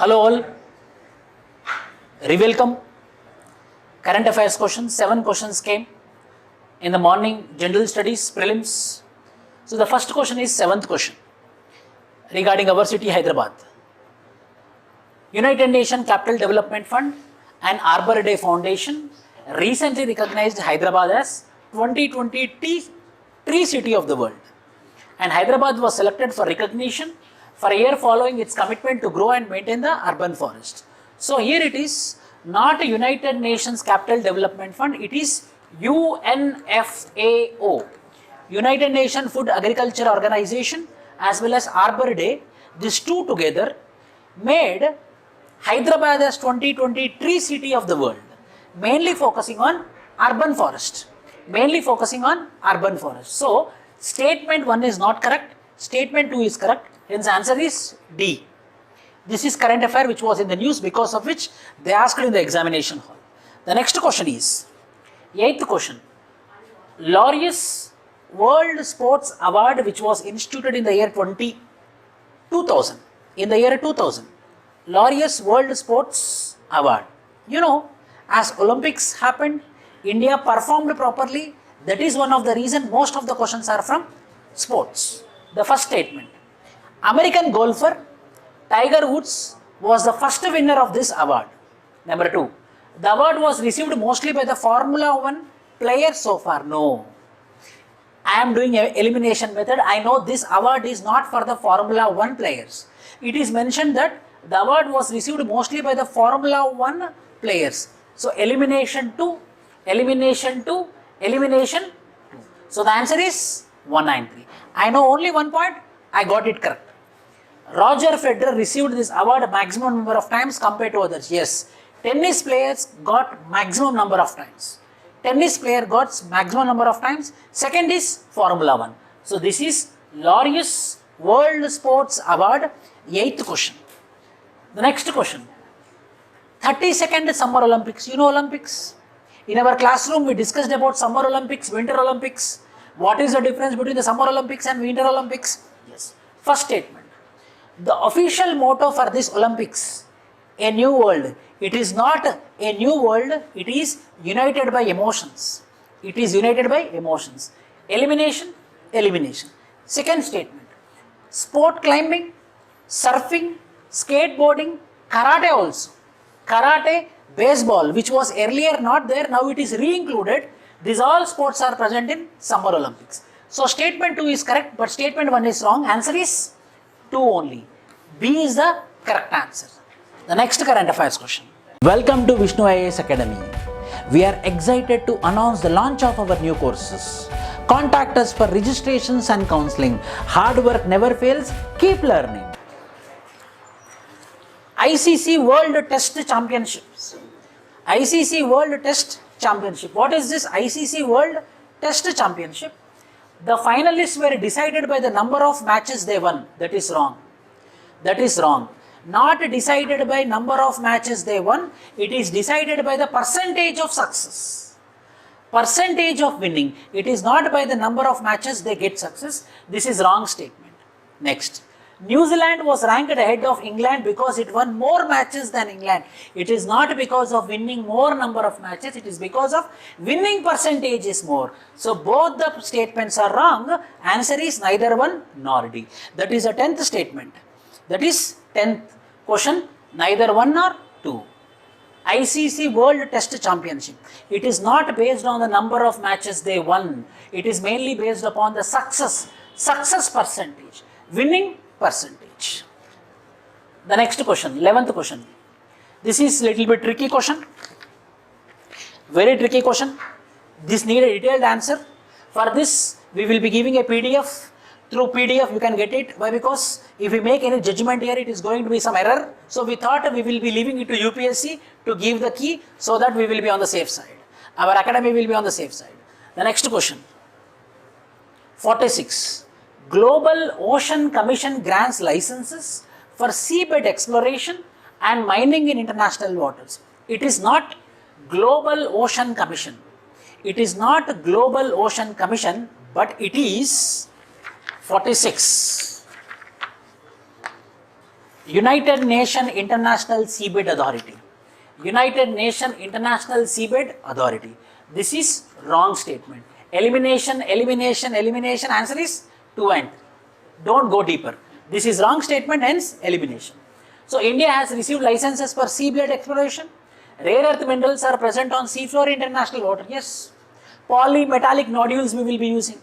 Hello all, re-welcome. Current affairs questions, 7 questions came in the morning, general studies, prelims. So the first question is 7th question regarding our city Hyderabad. United Nations Capital Development Fund and Arbor Day Foundation recently recognized Hyderabad as 2020 Tree City of the World. And Hyderabad was selected for recognition for a year following its commitment to grow and maintain the urban forest. So here it is not a United Nations Capital Development Fund, it is UNFAO, United Nations Food Agriculture Organization, as well as Arbor Day. These two together made Hyderabad as 2020 Tree City of the World, mainly focusing on urban forest. So statement 1 is not correct, statement 2 is correct, hence answer is D. This is current affair which was in the news, because of which they asked in the examination hall. The next question is 8th question. Laureus World Sports Award, which was instituted in the year 2000. In the year 2000, Laureus World Sports Award. You know, as Olympics happened, India performed properly. That is one of the reasons most of the questions are from sports. The first statement. American golfer Tiger Woods was the first winner of this award. Number 2. The award was received mostly by the Formula 1 players so far. No. I am doing an elimination method. I know this award is not for the Formula 1 players. It is mentioned that the award was received mostly by the Formula 1 players. So elimination 2, elimination 2, elimination 2. So the answer is 193. I know only one point. I got it correct. Roger Federer received this award maximum number of times compared to others. Yes, tennis players got maximum number of times. Tennis player got maximum number of times. Second is Formula 1. So this is Laureus World Sports Award, 8th question. The next question. 32nd Summer Olympics. You know Olympics? In our classroom we discussed about Summer Olympics, Winter Olympics. What is the difference between the Summer Olympics and Winter Olympics? Yes. First statement. The official motto for this Olympics, a new world. It is not a new world, it is united by emotions. It is united by emotions. Elimination, elimination. Second statement. Sport climbing, surfing, skateboarding, karate also. Karate, baseball, which was earlier not there, now it is re-included. These all sports are present in Summer Olympics. So statement 2 is correct, but statement 1 is wrong. Answer is 2 only. B is the correct answer. The next current affairs question. Welcome to VISHNU IAS Academy. We are excited to announce the launch of our new courses. Contact us for registrations and counseling. Hard work never fails. Keep learning. ICC World Test Championships. ICC World Test Championship. What is this ICC World Test Championship? The finalists were decided by the number of matches they won. That is wrong. That is wrong. Not decided by number of matches they won. It is decided by the percentage of success. Percentage of winning. It is not by the number of matches they get success. This is wrong statement. Next. New Zealand was ranked ahead of England because it won more matches than England. It is not because of winning more number of matches. It is because of winning percentage is more. So both the statements are wrong. Answer is neither 1 nor D. That is a 10th statement. That is 10th question. Neither 1 nor 2. ICC World Test Championship. It is not based on the number of matches they won. It is mainly based upon the success percentage. Winning percentage. The next question, 11th question. This is little bit tricky question. Very tricky question. This needs a detailed answer. For this, we will be giving a PDF. Through PDF, you can get it. Why? Because if we make any judgment here, it is going to be some error. So we thought we will be leaving it to UPSC to give the key so that we will be on the safe side. Our academy will be on the safe side. The next question. 46. Global Ocean Commission grants licenses for seabed exploration and mining in international waters. It is not Global Ocean Commission. It is not Global Ocean Commission, but it is 46. United Nation International Seabed Authority. United Nation International Seabed Authority. This is wrong statement. Elimination, elimination, elimination. Answer is 2 and 3. Don't go deeper. This is wrong statement, hence elimination. So India has received licenses for seabed exploration. Rare earth minerals are present on seafloor international water. Yes. Polymetallic nodules we will be using.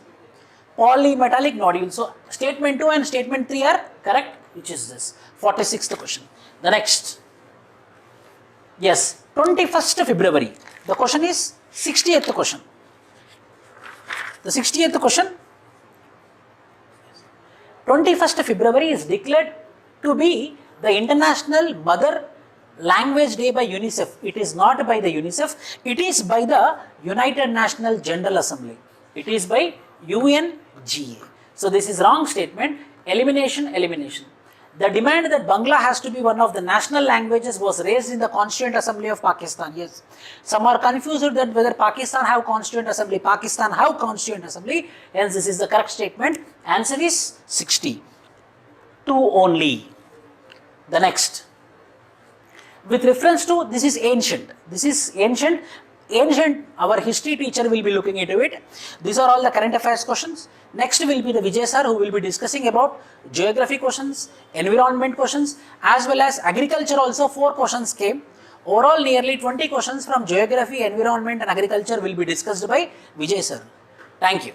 Polymetallic nodules. So statement 2 and statement 3 are correct, which is this 46th question. The next. Yes, 21st February. The question is 60th question. The 60th question. 21st February is declared to be the International Mother Language Day by UNICEF. It is not by the UNICEF. It is by the United Nations General Assembly. It is by UNGA. So this is wrong statement. Elimination, elimination. The demand that Bangla has to be one of the national languages was raised in the Constituent Assembly of Pakistan. Yes. Some are confused that whether Pakistan have Constituent Assembly. Pakistan have Constituent Assembly. Hence this is the correct statement. Answer is 60. 2 only. The next. With reference to, this is ancient. This is ancient. Ancient, our history teacher will be looking into it. These are all the current affairs questions. Next will be the Vijay sir, who will be discussing about geography questions, environment questions, as well as agriculture. Also 4 questions came. Overall nearly 20 questions from geography, environment and agriculture will be discussed by Vijay sir. Thank you.